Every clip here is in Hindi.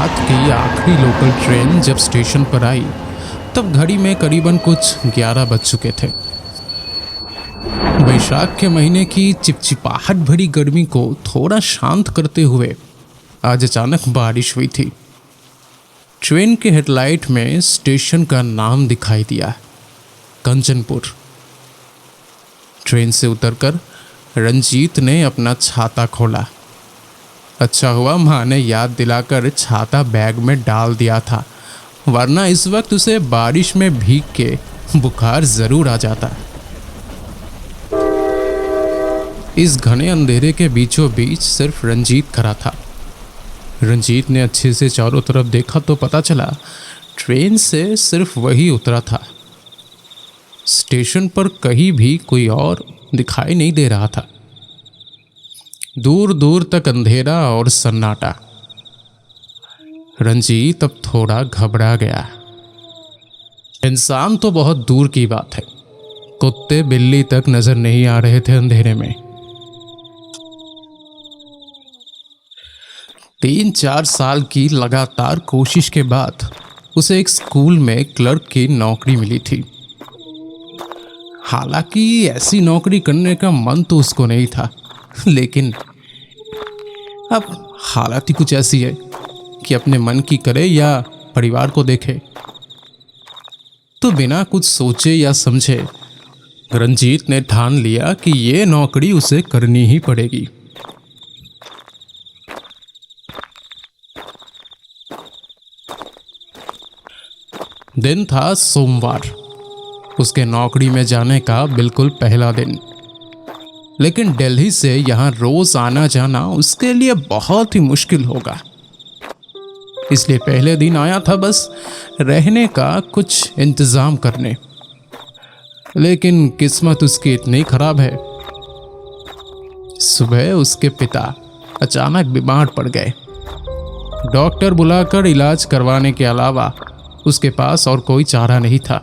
रात की आखिरी लोकल ट्रेन जब स्टेशन पर आई तब घड़ी में करीबन कुछ 11 बज चुके थे। बैसाख के महीने की चिपचिपाहट भरी गर्मी को थोड़ा शांत करते हुए आज अचानक बारिश हुई थी। ट्रेन के हेडलाइट में स्टेशन का नाम दिखाई दिया, कंचनपुर। ट्रेन से उतरकर रंजीत ने अपना छाता खोला। अच्छा हुआ माँ ने याद दिलाकर छाता बैग में डाल दिया था, वरना इस वक्त उसे बारिश में भीग के बुखार जरूर आ जाता। इस घने अंधेरे के बीचों बीच सिर्फ रंजीत खड़ा था। रंजीत ने अच्छे से चारों तरफ देखा तो पता चला ट्रेन से सिर्फ वही उतरा था। स्टेशन पर कहीं भी कोई और दिखाई नहीं दे रहा था। दूर दूर तक अंधेरा और सन्नाटा। रंजीत अब थोड़ा घबरा गया। इंसान तो बहुत दूर की बात है, कुत्ते बिल्ली तक नजर नहीं आ रहे थे अंधेरे में। 3-4 साल की लगातार कोशिश के बाद उसे एक स्कूल में क्लर्क की नौकरी मिली थी। हालांकि ऐसी नौकरी करने का मन तो उसको नहीं था, लेकिन अब हालत ही कुछ ऐसी है कि अपने मन की करे या परिवार को देखे। तो बिना कुछ सोचे या समझे रंजीत ने ठान लिया कि ये नौकरी उसे करनी ही पड़ेगी। दिन था सोमवार, उसके नौकरी में जाने का बिल्कुल पहला दिन। लेकिन दिल्ली से यहाँ रोज आना जाना उसके लिए बहुत ही मुश्किल होगा, इसलिए पहले दिन आया था बस रहने का कुछ इंतजाम करने। लेकिन किस्मत उसकी इतनी खराब है, सुबह उसके पिता अचानक बीमार पड़ गए। डॉक्टर बुलाकर इलाज करवाने के अलावा उसके पास और कोई चारा नहीं था।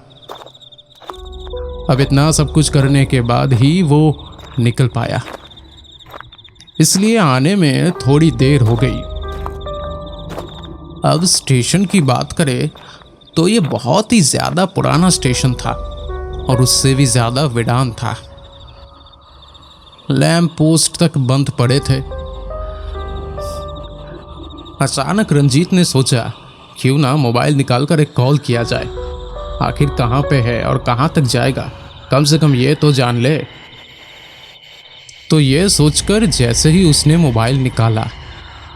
अब इतना सब कुछ करने के बाद ही वो निकल पाया, इसलिए आने में थोड़ी देर हो गई। अब स्टेशन की बात करें तो ये बहुत ही ज्यादा पुराना स्टेशन था और उससे भी ज्यादा वीरान था। लैंप पोस्ट तक बंद पड़े थे। अचानक रंजीत ने सोचा क्यों ना मोबाइल निकालकर एक कॉल किया जाए। आखिर कहाँ पे है और कहाँ तक जाएगा, कम से कम ये तो जान ले। तो ये सोचकर जैसे ही उसने मोबाइल निकाला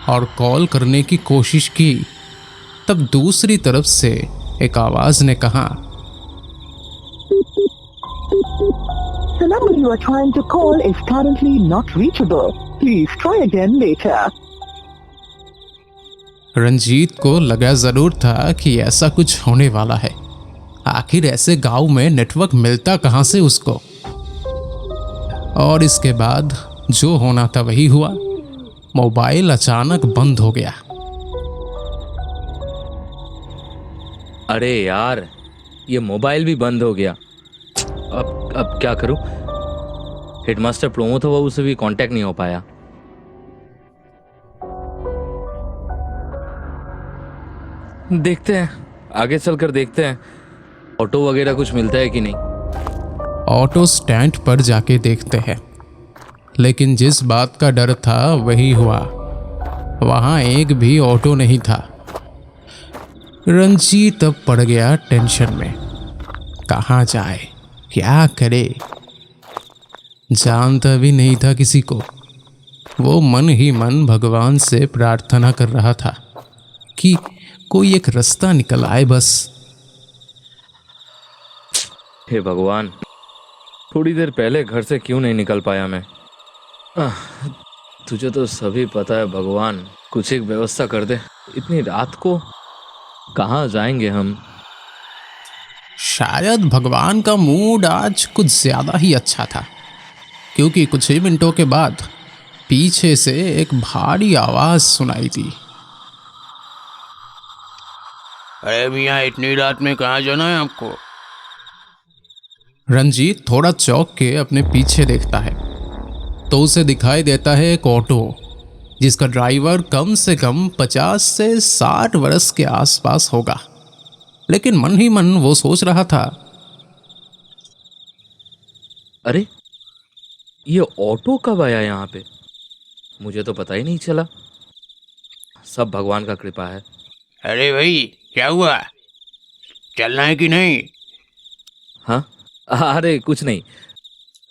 और कॉल करने की कोशिश की, तब दूसरी तरफ से एक आवाज ने कहा, The number you are trying to call is currently not reachable. Please try again later. Ranjit को लगा जरूर था कि ऐसा कुछ होने वाला है। आखिर ऐसे गांव में नेटवर्क मिलता कहां से उसको। और इसके बाद जो होना था वही हुआ। मोबाइल अचानक बंद हो गया। अरे यार, ये मोबाइल भी बंद हो गया। अब क्या करूं? हेडमास्टर प्रमोद बाबू से भी कांटेक्ट नहीं हो पाया। देखते हैं, आगे चलकर देखते हैं ऑटो वगैरह कुछ मिलता है कि नहीं। ऑटो स्टैंड पर जाके देखते हैं, लेकिन जिस बात का डर था वही हुआ। वहां एक भी ऑटो नहीं था। रंजीत अब पड़ गया टेंशन में। कहाँ जाए, क्या करे, जानता भी नहीं था किसी को। वो मन ही मन भगवान से प्रार्थना कर रहा था कि कोई एक रास्ता निकल आए बस। हे भगवान, थोड़ी देर पहले घर से क्यों नहीं निकल पाया मैं। तुझे तो सभी पता है भगवान, कुछ एक व्यवस्था कर दे। इतनी रात को कहाँ जाएंगे हम। शायद भगवान का मूड आज कुछ ज्यादा ही अच्छा था, क्योंकि कुछ ही मिनटों के बाद पीछे से एक भारी आवाज सुनाई दी। अरे मियाँ, इतनी रात में कहाँ जाना है आपको? रंजीत थोड़ा चौंक के अपने पीछे देखता है तो उसे दिखाई देता है एक ऑटो जिसका ड्राइवर कम से कम 50 से 60 वर्ष के आसपास होगा। लेकिन मन ही मन वो सोच रहा था, अरे ये ऑटो कब आया यहाँ पे? मुझे तो पता ही नहीं चला। सब भगवान का कृपा है। अरे भाई क्या हुआ, चलना है कि नहीं? हाँ, अरे कुछ नहीं,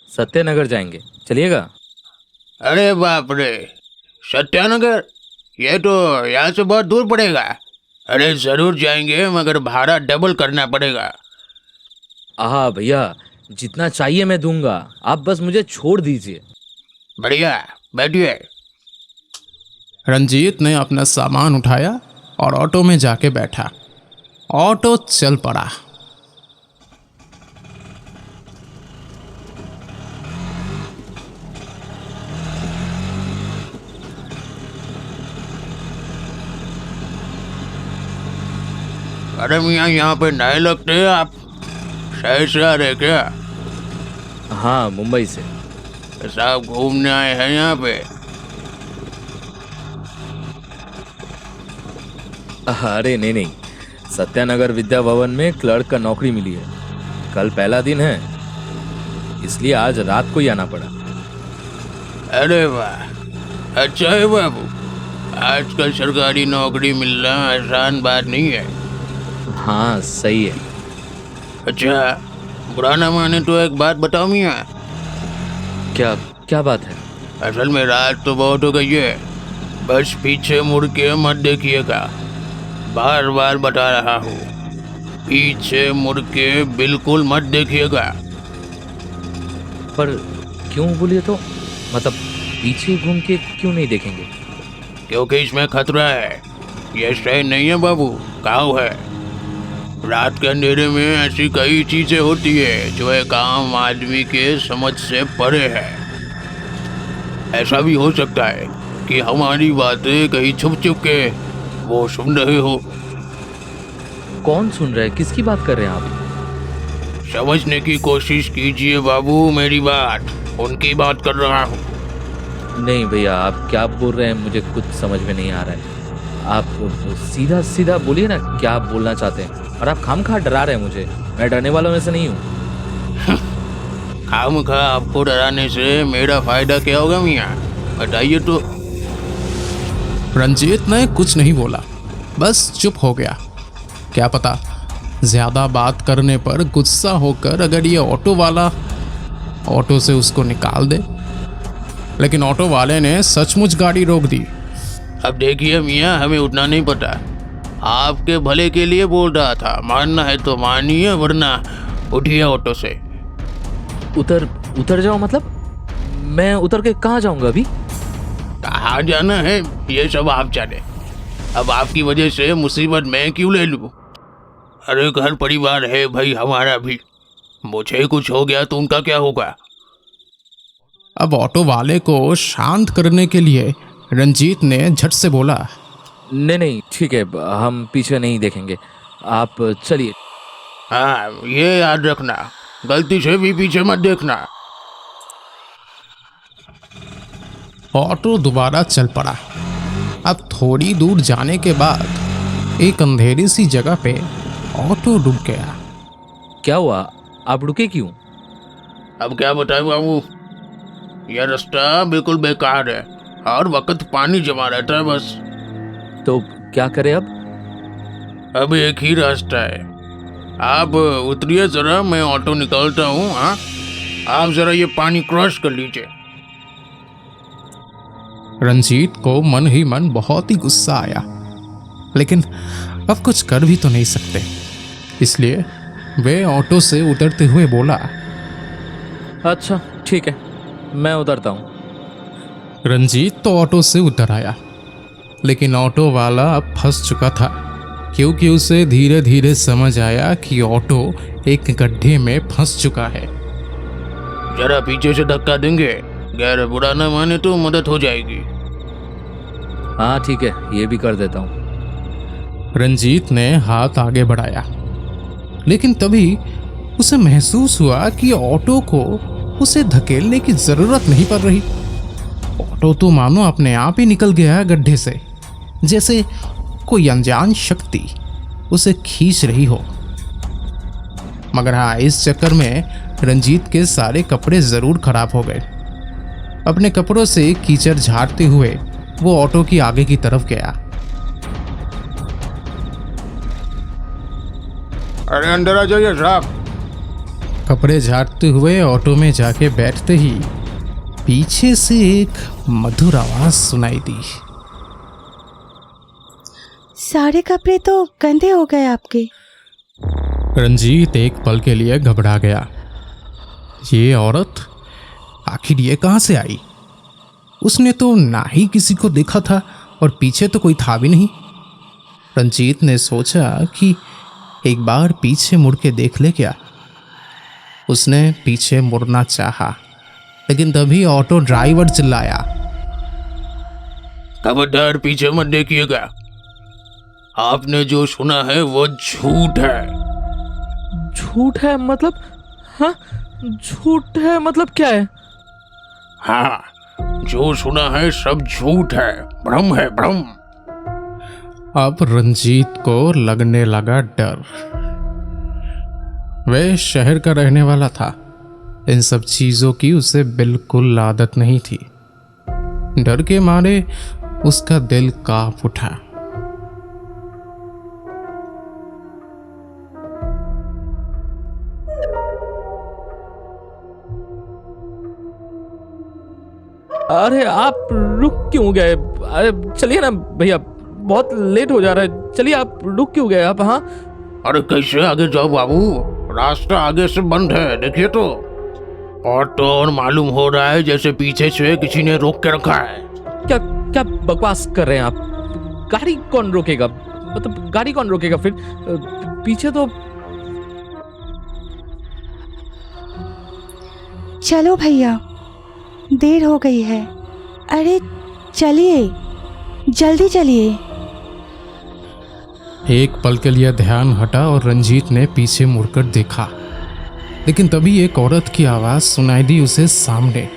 सत्यनगर जाएंगे, चलिएगा? अरे बाप रे, सत्यानगर? ये तो यहाँ से बहुत दूर पड़ेगा। अरे ज़रूर जाएंगे, मगर भाड़ा डबल करना पड़ेगा। हाँ भैया, जितना चाहिए मैं दूंगा, आप बस मुझे छोड़ दीजिए। बढ़िया, बैठिए। रंजीत ने अपना सामान उठाया और ऑटो में जाके बैठा। ऑटो चल पड़ा। अरे मियाँ, यहाँ पे नए लगते हैं आप, शहर से आ रहे क्या? हाँ, मुंबई से। साहब घूमने आए हैं यहाँ पे? अरे नहीं नहीं, सत्यानगर विद्या भवन में क्लर्क का नौकरी मिली है। कल पहला दिन है, इसलिए आज रात को ही आना पड़ा। अरे वाह, अच्छा है बाबू। आजकल सरकारी नौकरी मिलना आसान बात नहीं है। हाँ सही है। अच्छा, बुरा ना माने तो एक बात बताओ मियाँ। क्या क्या बात है? असल में रात तो बहुत हो गई है, बस पीछे मुड़ के मत देखिएगा। बार बार बता रहा हूँ, पीछे मुड़ के बिल्कुल मत देखिएगा। पर क्यों बोलिए तो? मतलब पीछे घूम के क्यों नहीं देखेंगे? क्योंकि इसमें खतरा है। ये शहर नहीं है बाबू, गाँव है। रात के अंधेरे में ऐसी कई चीजें होती है जो एक आम आदमी के समझ से परे है। ऐसा भी हो सकता है कि हमारी बातें कहीं छुप छुप के वो सुन रहे हो। कौन सुन रहा है? किसकी बात कर रहे हैं आप? समझने की कोशिश कीजिए बाबू मेरी बात, उनकी बात कर रहा हूँ। नहीं भैया, आप क्या बोल रहे हैं मुझे कुछ समझ में नहीं आ रहा है। आप सीधा सीधा बोलिए ना, क्या आप बोलना चाहते हैं। और आप खामखा डरा रहे हैं मुझे, मैं डरने वालों में से नहीं हूँ। खामखा आपको डराने से मेरा फायदा क्या होगा मियाँ, बताइए तो। रंजीत ने कुछ नहीं बोला, बस चुप हो गया। क्या पता ज्यादा बात करने पर गुस्सा होकर अगर ये ऑटो वाला ऑटो से उसको निकाल दे। लेकिन ऑटो वाले ने सचमुच गाड़ी रोक दी। अब देखिए मियाँ, हमें उतना नहीं पता, आपके भले के लिए बोल रहा था। मानना है तो मानिए, वरना उठिए ऑटो से। उतर जाओ मतलब? मैं उतर के कहाँ जाऊंगा अभी? कहाँ जाना है ये सब आप जाने। अब आपकी वजह से मुसीबत मैं क्यों ले लूँ? अरे घर परिवार है भाई हमारा भी, मुझे कुछ हो गया तो उनका क्या होगा? अब ऑटो वाले को शांत करने के लिए रंजीत ने झट से बोला, नहीं नहीं ठीक है, हम पीछे नहीं देखेंगे, आप चलिए। हाँ, ये याद रखना, गलती से भी पीछे मत देखना। ऑटो दोबारा चल पड़ा। अब थोड़ी दूर जाने के बाद एक अंधेरी सी जगह पे ऑटो रुक गया। क्या हुआ, आप रुके क्यों? अब क्या बताएं बाबू, यह रास्ता बिल्कुल बेकार है, हर वक्त पानी जमा रहता है बस। तो क्या करें अब? अब एक ही रास्ता है, आप उतरिए जरा, मैं ऑटो निकालता हूँ। हाँ, आप जरा ये पानी क्रॉस कर लीजिए। रंजीत को मन ही मन बहुत ही गुस्सा आया, लेकिन अब कुछ कर भी तो नहीं सकते, इसलिए वे ऑटो से उतरते हुए बोला, अच्छा ठीक है, मैं उतरता हूँ। रंजीत तो ऑटो से उतर आया, लेकिन ऑटो वाला अब फंस चुका था, क्योंकि उसे धीरे धीरे समझ आया कि ऑटो एक गड्ढे में फंस चुका है। जरा पीछे से धक्का देंगे, गैर बुरा न माने तो मदद हो जाएगी। हाँ ठीक है, ये भी कर देता हूँ। रंजीत ने हाथ आगे बढ़ाया, लेकिन तभी उसे महसूस हुआ कि ऑटो को उसे धकेलने की जरूरत नहीं पड़ रही। ऑटो तो मानो अपने आप ही निकल गया है गड्ढे से, जैसे कोई अनजान शक्ति उसे खींच रही हो। मगर हाँ, इस चक्कर में रंजीत के सारे कपड़े जरूर खराब हो गए। अपने कपड़ों से कीचड़ झाड़ते हुए वो ऑटो की आगे की तरफ गया। अरे अंदर आ जाइए साहब। कपड़े झाड़ते हुए ऑटो में जाके बैठते ही पीछे से एक मधुर आवाज सुनाई दी। सारे कपड़े तो गंदे हो गए आपके। रंजीत एक पल के लिए घबरा गया। ये औरत आखिर ये कहाँ से आई? उसने तो ना ही किसी को देखा था और पीछे तो कोई था भी नहीं। रंजीत ने सोचा कि एक बार पीछे मुड़ के देख ले क्या। उसने पीछे मुड़ना चाहा, लेकिन तभी ऑटो ड्राइवर चिल्लाया, खबरदार पीछे मत देखिएगा। आपने जो सुना है वो झूठ है। झूठ है मतलब? हाँ, झूठ है मतलब क्या है? हाँ, जो सुना है सब झूठ है, भ्रम है, भ्रम। अब रंजीत को लगने लगा डर। वह शहर का रहने वाला था। इन सब चीजों की उसे बिल्कुल आदत नहीं थी। डर के मारे उसका दिल कांप उठा। अरे आप रुक क्यों गए? अरे चलिए ना भैया, बहुत लेट हो जा रहा है। चलिए, आप रुक क्यों गए आप? हाँ, अरे कैसे आगे जाओ बाबू, रास्ता आगे से बंद है, देखिए तो। और तो और मालूम हो रहा है जैसे पीछे से किसी ने रोक के रखा है। क्या क्या बकवास कर रहे हैं आप? गाड़ी कौन रोकेगा? मतलब गाड़ी कौन रोकेगा फिर? पीछे तो चलो भैया, देर हो गई है। अरे चलिए, जल्दी चलिए। एक पल के लिए ध्यान हटा और रंजीत ने पीछे मुड़कर देखा, लेकिन तभी एक औरत की आवाज सुनाई दी उसे सामने।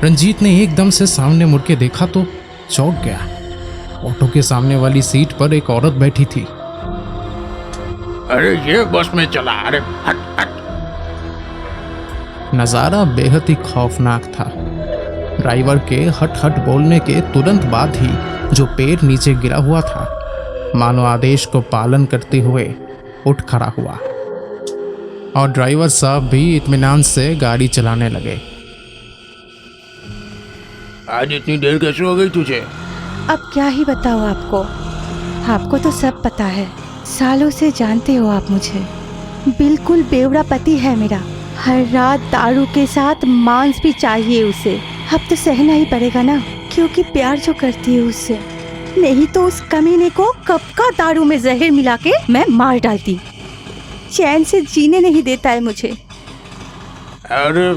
रंजीत ने एकदम से सामने मुड़ के देखा तो चौंक गया। ऑटो के सामने वाली सीट पर एक औरत बैठी थी। अरे ये बस में चला, अरे हट हट। नज़ारा बेहद ही खौफनाक था। ड्राइवर के हट हट बोलने के तुरंत बाद ही जो पैर नीचे गिरा हुआ था, मानो आदेश को पालन करते हुए उठ खड़ा हुआ, और ड्राइवर साहब भी इत्मीनान से गाड़ी चलाने लगे। आज इतनी देर कैसे हो गई तुझे? अब क्या ही बताओ आपको। आपको तो सब पता है, सालों से जानते हो आप मुझे। बिल्कुल बेवड़ा पति है मेरा। हर रात दारू के साथ मांस भी चाहिए उसे। अब तो सहना ही पड़ेगा ना, क्योंकि प्यार जो करती है उससे। नहीं तो उस कमीने को कब का दारू में जहर मिला के मैं मार डालती। चैन से जीने नहीं देता है मुझे। अरे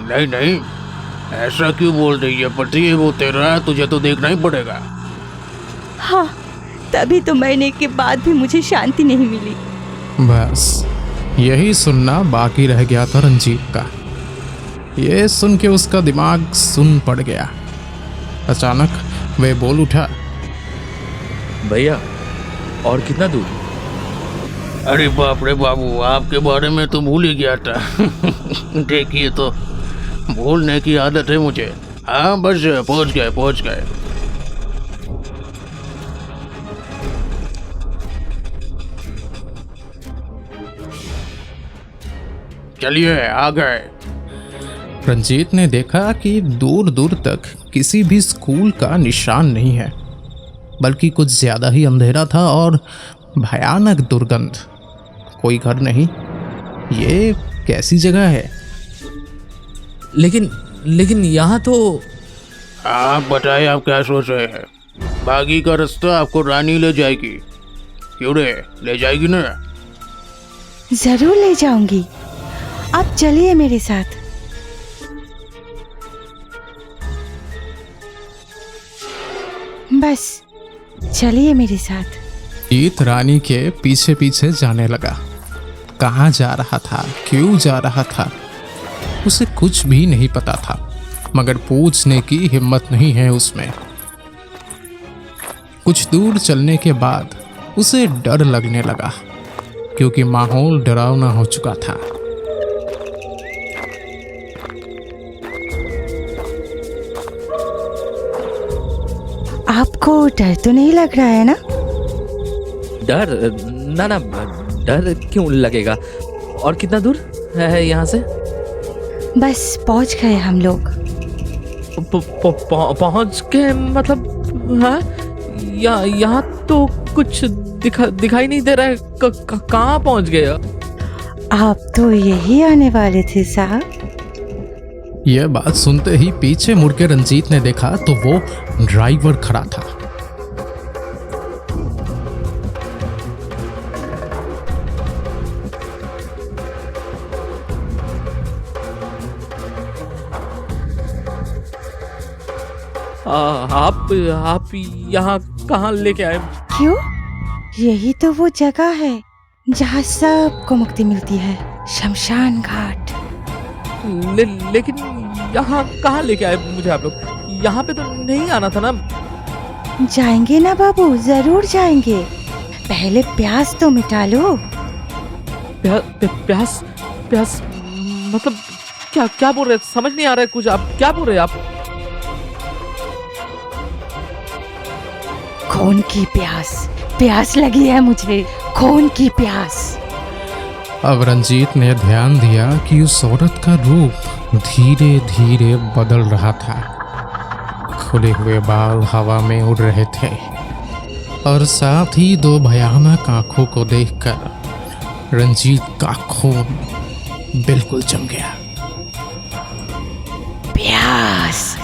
नहीं नहीं, ऐसा क्यों बोल रही है? पति है वो तेरा, तुझे तो देखना ही पड़ेगा। हाँ, तभी तो मरने के बाद भी मुझे शांति नहीं मिली। बस यही सुनना बाकी रह गया था रंजीत का। ये सुन के उसका दिमाग सुन पड़ गया। अचानक वह बोल उठा, भैया और कितना दूर? अरे बाप रे बाबू, आपके बारे में तो भूल ही गया था। देखिए तो, भूलने की आदत है मुझे। हाँ बस पहुंच गए पहुंच गए। चलिए आ गए। रंजीत ने देखा कि दूर दूर तक किसी भी स्कूल का निशान नहीं है, बल्कि कुछ ज़्यादा ही अंधेरा था और भयानक दुर्गंध। कोई घर नहीं। ये कैसी जगह है? लेकिन यहाँ तो। आप बताएं, आप क्या सोच रहे हैं? बागी का रास्ता आपको रानी ले जाएगी। क्यों रे, ले जाएगी ना? जरूर ले जाऊंगी। आप चलिए मेरे साथ। बस चलिए मेरे साथ। जीत रानी के पीछे पीछे जाने लगा। कहाँ जा रहा था, क्यों जा रहा था, उसे कुछ भी नहीं पता था। मगर पूछने की हिम्मत नहीं है उसमें। कुछ दूर चलने के बाद उसे डर लगने लगा क्योंकि माहौल डरावना हो चुका था। आपको डर तो नहीं लग रहा है ना? डर? ना ना, डर क्यों लगेगा? और कितना दूर है यहाँ से? बस पहुंच गए हम लोग। पहुँच के मतलब? हाँ, यहाँ तो कुछ दिखाई नहीं दे रहा है। कहाँ पहुँच गए? आप तो यही आने वाले थे साहब। यह बात सुनते ही पीछे मुड़ के रंजीत ने देखा तो वो ड्राइवर खड़ा था। आप यहाँ कहाँ लेके आए? क्यों? यही तो वो जगह है जहाँ सबको मुक्ति मिलती है, शमशान घाट। लेकिन यहाँ कहाँ लेके आए मुझे आप लोग? यहाँ पे तो नहीं आना था ना। जाएंगे ना बाबू, जरूर जाएंगे। पहले प्यास तो मिटा लो। प्यास? प्यास मतलब क्या बोल रहे? समझ नहीं आ रहा है कुछ। आप क्या बोल रहे हैं? आप खून की प्यास लगी है मुझे, खून की प्यास। अब रंजीत ने ध्यान दिया कि उस औरत का रूप धीरे धीरे बदल रहा था। खुले हुए बाल हवा में उड़ रहे थे और साथ ही दो भयानक आंखों को देखकर रंजीत का खून बिल्कुल जम गया। प्यास।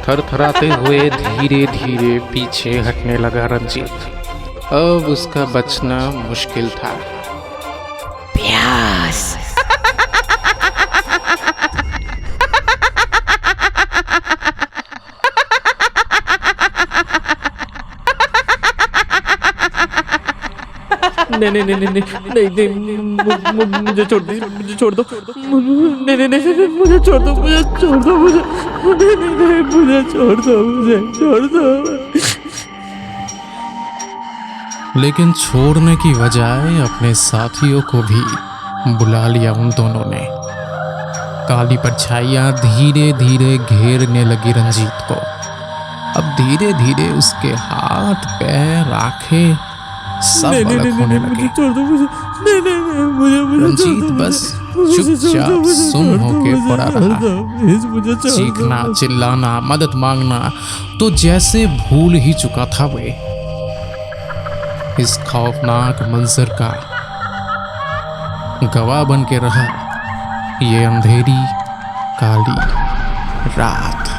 थरथराते हुए धीरे धीरे पीछे हटने लगा रंजीत। अब उसका बचना मुश्किल था। प्यास। नहीं, मुझे छोड़ दो, मुझे छोड़ दो। नहीं, मुझे छोड़ दो, मुझे छोड़ दो, मुझे छोड़ दो। लेकिन छोड़ने की बजाय अपने साथियों को भी बुला लिया उन दोनों ने। काली परछाइयां धीरे धीरे घेरने लगी रंजीत को। अब धीरे धीरे उसके हाथ पैर आंखें सब अलग होने लगे। रंजीत बस चुपचाप सुन होके पड़ा रहा। चीखना, चिल्लाना, मदद मांगना तो जैसे भूल ही चुका था वे। इस खौफनाक मंजर का गवाह बन के रहा ये अंधेरी काली रात।